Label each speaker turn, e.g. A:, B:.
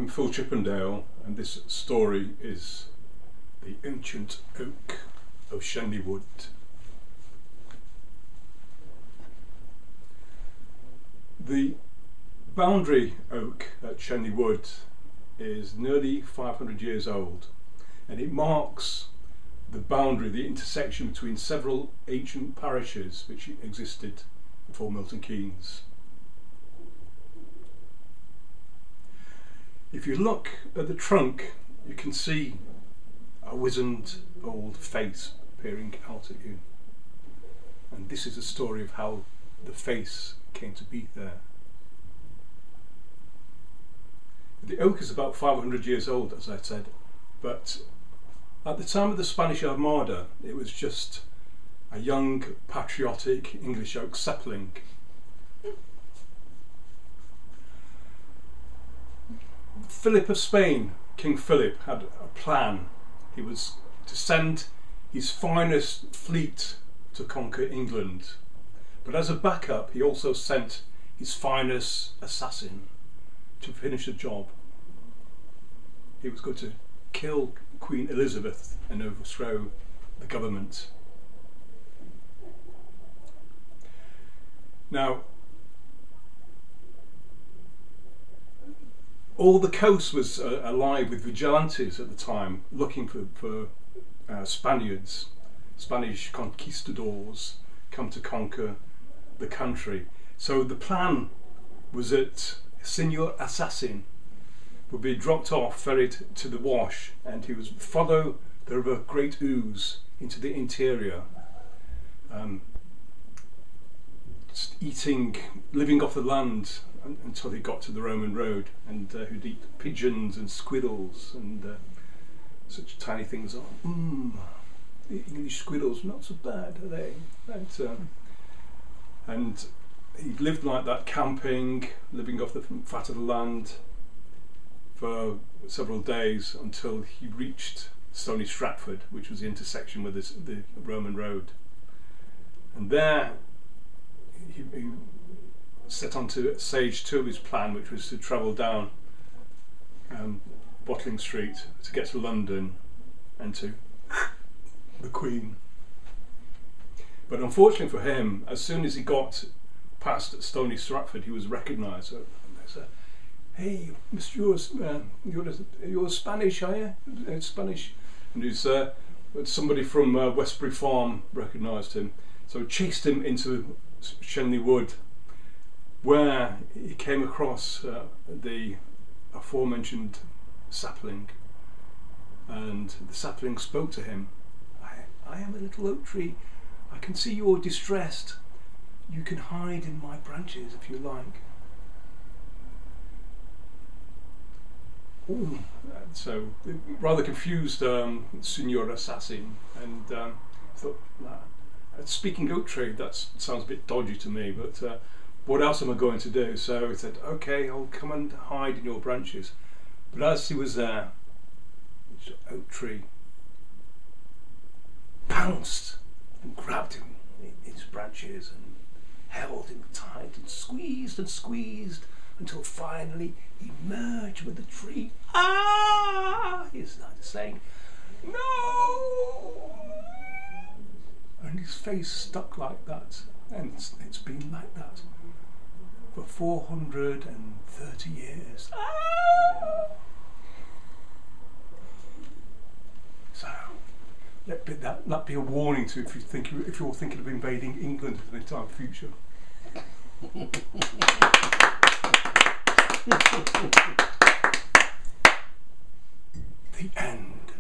A: I'm Phil Chippendale, and this story is The Ancient Oak of Shenley Wood. The boundary oak at Shenley Wood is nearly 500 years old, and it marks the boundary, the intersection between several ancient parishes which existed before Milton Keynes. If you look at the trunk, you can see a wizened old face peering out at you. And this is a story of how the face came to be there. The oak is about 500 years old, as I said, but at the time of the Spanish Armada, it was just a young, patriotic English oak sapling. Philip of Spain, King Philip, had a plan. He was to send his finest fleet to conquer England. But as a backup, he also sent his finest assassin to finish the job. He was going to kill Queen Elizabeth and overthrow the government. Now, all the coast was alive with vigilantes at the time, looking for Spaniards, Spanish conquistadors, come to conquer the country. So the plan was that Senor Assassin would be dropped off, ferried to the Wash, and he would follow the river Great Ouse into the interior, living off the land until he got to the Roman road, and who'd eat pigeons and squirrels and such tiny things. The English squirrels, not so bad, are they? And he lived like that, camping, living off the fat of the land for several days until he reached Stony Stratford, which was the intersection with the Roman road. And there he set on to stage 2 of his plan, which was to travel down Bottling Street to get to London and to the Queen. But unfortunately for him, as soon as he got past Stony Stratford, he was recognised. So they said, "Hey, Monsieur, you're Spanish, are you? Spanish?" And somebody from Westbury Farm recognised him, so chased him into Shenley Wood, where he came across the aforementioned sapling, and the sapling spoke to him. I am a little oak tree. I can see you're distressed. You can hide in my branches if you like. Ooh. So, rather confused Senor Assassin, and thought, speaking oak tree, that sounds a bit dodgy to me, but what else am I going to do? So he said, "Okay, I'll come and hide in your branches." But as he was there, the oak tree pounced and grabbed him in his branches and held him tight and squeezed until finally he merged with the tree. He started saying, "No!" And his face stuck like that, and it's been like that for 430 years. So let that be a warning to if you're thinking of invading England in the time future. The end.